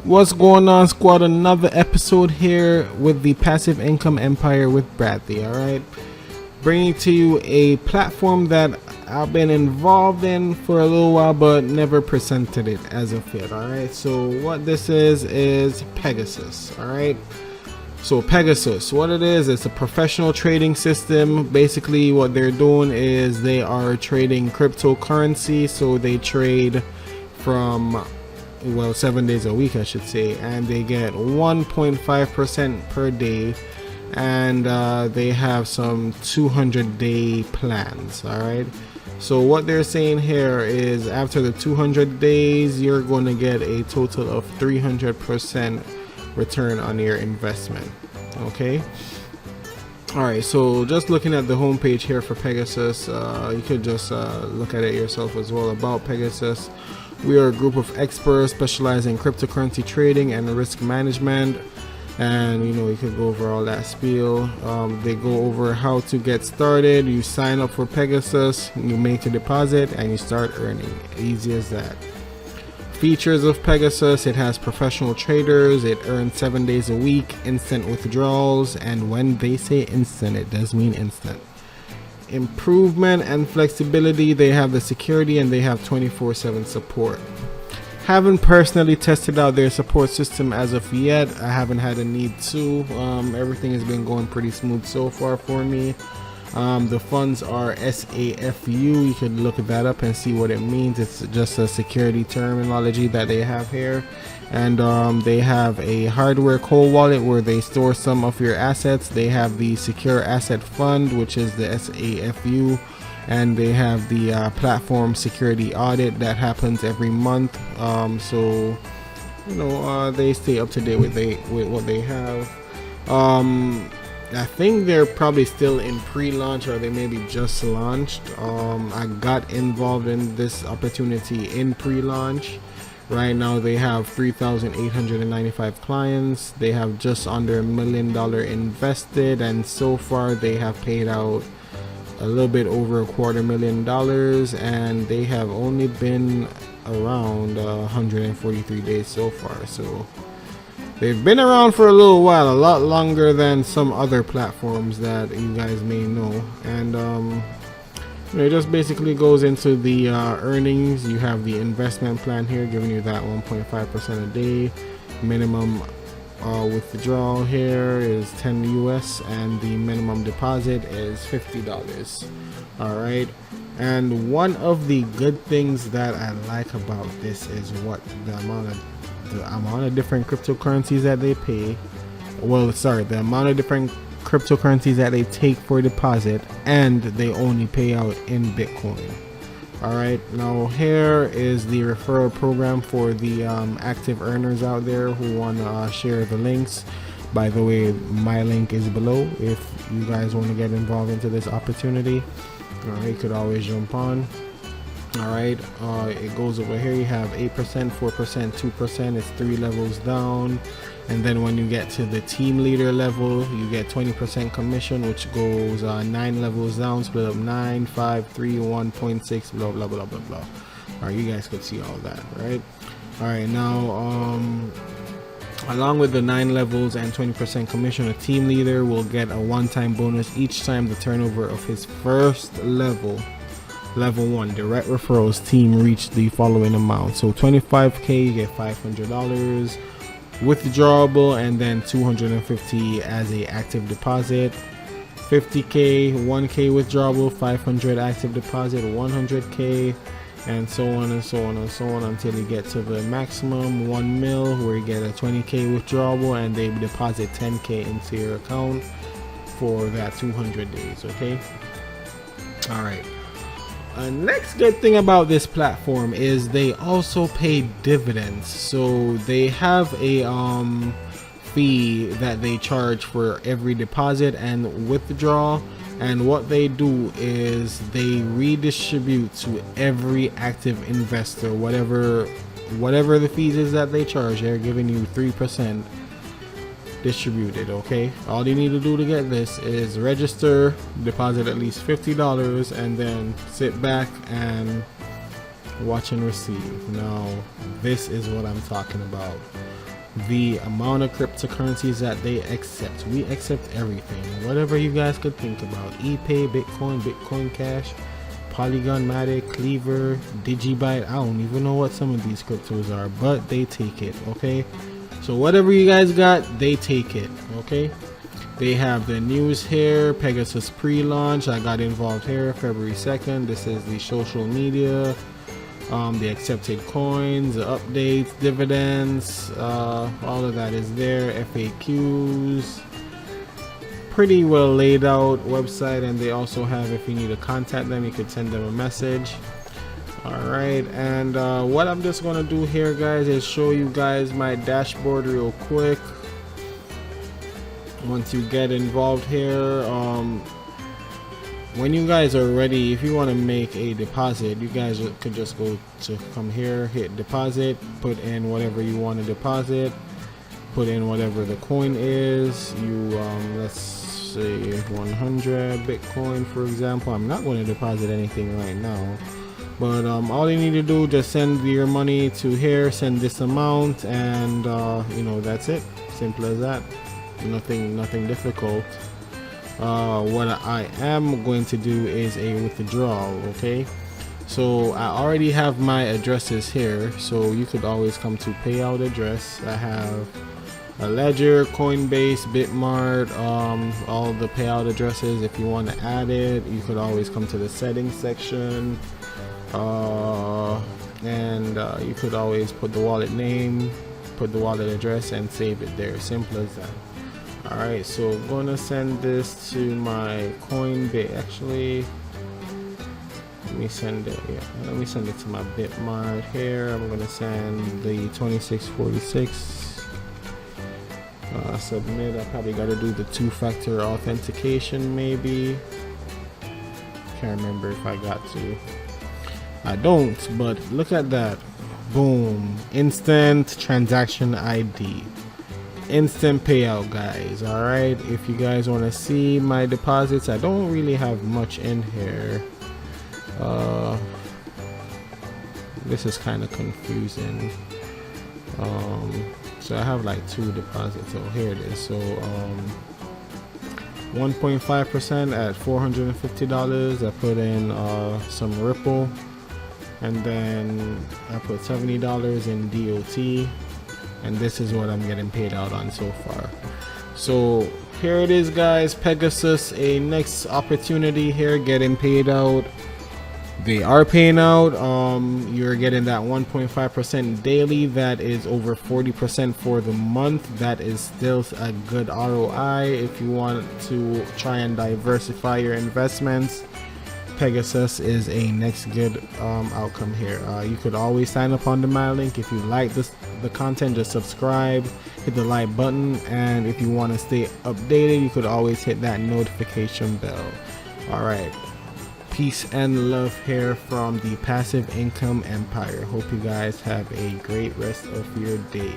What's going on, squad? Another episode here with the Passive Income Empire with Bradley. All right, bringing to you a platform that I've been involved in for a little while, but never presented it as of yet. All right, so what this is Pegasus. All right, so Pegasus, what it is, it's a professional trading system. Basically, what they're doing is they are trading cryptocurrency. So they trade from 7 days a week, I should say, and they get 1.5% per day, and they have some 200-day plans. All right, so what they're saying here is after the 200 days you're going to get a total of 300% return on your investment. Okay, all right, so just looking at the homepage here for Pegasus, you could just look at it yourself as well. About Pegasus: we are a group of experts specializing in cryptocurrency trading and risk management. And you could go over all that spiel. They go over how to get started. You sign up for Pegasus, you make a deposit, and you start earning. Easy as that. Features of Pegasus: it has professional traders, it earns 7 days a week, instant withdrawals, and when they say instant, it does mean instant. Improvement and flexibility: they have the security and they have 24/7 support. Haven't personally tested out their support system as of yet. I haven't had a need to. Everything has been going pretty smooth so far for me. The funds are SAFU. You can look that up and see what it means. It's just a security terminology that they have here. And they have a hardware cold wallet where they store some of your assets. They have the secure asset fund, which is the SAFU, and they have the platform security audit that happens every month. So they stay up to date with what they have. I think they're probably still in pre-launch, or they maybe just launched. I got involved in this opportunity in pre-launch. Right now they have 3,895 clients. They have just under $1 million invested, and so far they have paid out a little bit over $250,000, and they have only been around 143 days so far. So they've been around for a little while, a lot longer than some other platforms that you guys may know. And it just basically goes into the earnings. You have the investment plan here giving you that 1.5% a day. Minimum withdrawal here is 10 US, and the minimum deposit is $50. All right, and one of the good things that I like about this is what the amount of different cryptocurrencies that they pay. The amount of different cryptocurrencies that they take for deposit, and they only pay out in Bitcoin. All right, now here is the referral program for the active earners out there who want to share the links. By the way, my link is below if you guys want to get involved into this opportunity. You could always jump on. All right, it goes over here. You have 8%, 4%, 2%. It's 3 levels down. And then when you get to the team leader level, you get 20% commission, which goes 9 levels down, split up 9, 5, 3, 1.6, blah, blah, blah, blah, blah. All right, you guys could see all that, right? All right, now, along with the 9 levels and 20% commission, a team leader will get a one-time bonus each time the turnover of his first level 1 direct referrals team reach the following amount. So 25K, you get $500 withdrawable, and then $250 as a active deposit. 50K, 1K withdrawable, 500 active deposit, 100K, and so on and so on and so on until you get to the maximum 1 mil, where you get a 20K withdrawable, and they deposit 10K into your account for that 200 days. Okay, all right. Next good thing about this platform is they also pay dividends. So they have a fee that they charge for every deposit and withdrawal, and what they do is they redistribute to every active investor whatever the fees is that they charge. They're giving you 3% distributed. Okay, all you need to do to get this is register, deposit at least $50, and then sit back and watch and receive. Now this is what I'm talking about. the amount of cryptocurrencies that they accept. We accept everything, whatever you guys could think about. ePay, Bitcoin, Bitcoin Cash, Polygon, Matic, Cleaver, Digibyte. I don't even know what some of these cryptos are, but they take it. Okay, so whatever you guys got, they take it. Okay, they have the news here, Pegasus pre-launch. I got involved here February 2nd. This is the social media, the accepted coins, the updates, dividends, all of that is there. FAQs, pretty well laid out website, and they also have, if you need to contact them, you could send them a message. Alright, and what I'm just gonna do here, guys, is show you guys my dashboard real quick. Once you get involved here, when you guys are ready, if you want to make a deposit, you guys could just go to come here, hit deposit, put in whatever you want to deposit, put in whatever the coin is. You let's say 100 Bitcoin, for example. I'm not going to deposit anything right now, but all you need to do, just send your money to here, send this amount, and you know, that's it. Simple as that. Nothing difficult. What I am going to do is a withdrawal. Okay, so I already have my addresses here, so you could always come to payout address. I have a Ledger, Coinbase, Bitmart, all the payout addresses. If you want to add it, you could always come to the settings section, and you could always put the wallet name, put the wallet address, and save it there. Simple as that. Alright, so I'm gonna send this to my Coinbase. Actually, let me send it to my Bitmart here. I'm gonna send the 2646. Submit. I probably gotta do the two-factor authentication, maybe. Can't remember if I got to. I don't, but look at that. Boom. Instant transaction ID. Instant payout, guys. All right, if you guys want to see my deposits, I don't really have much in here. This is kind of confusing. So I have like 2 deposits. Oh, here it is. So 1.5% at $450. I put in some Ripple, and then I put $70 in DOT. And this is what I'm getting paid out on so far. So here it is, guys. Pegasus, a next opportunity here, getting paid out. They are paying out. You're getting that 1.5% daily. That is over 40% for the month. That is still a good ROI if you want to try and diversify your investments. Pegasus is a next good outcome here. You could always sign up on my link. If you like the content, just subscribe, hit the like button, and if you want to stay updated, you could always hit that notification bell. All right, peace and love here from the Passive Income Empire. Hope you guys have a great rest of your day.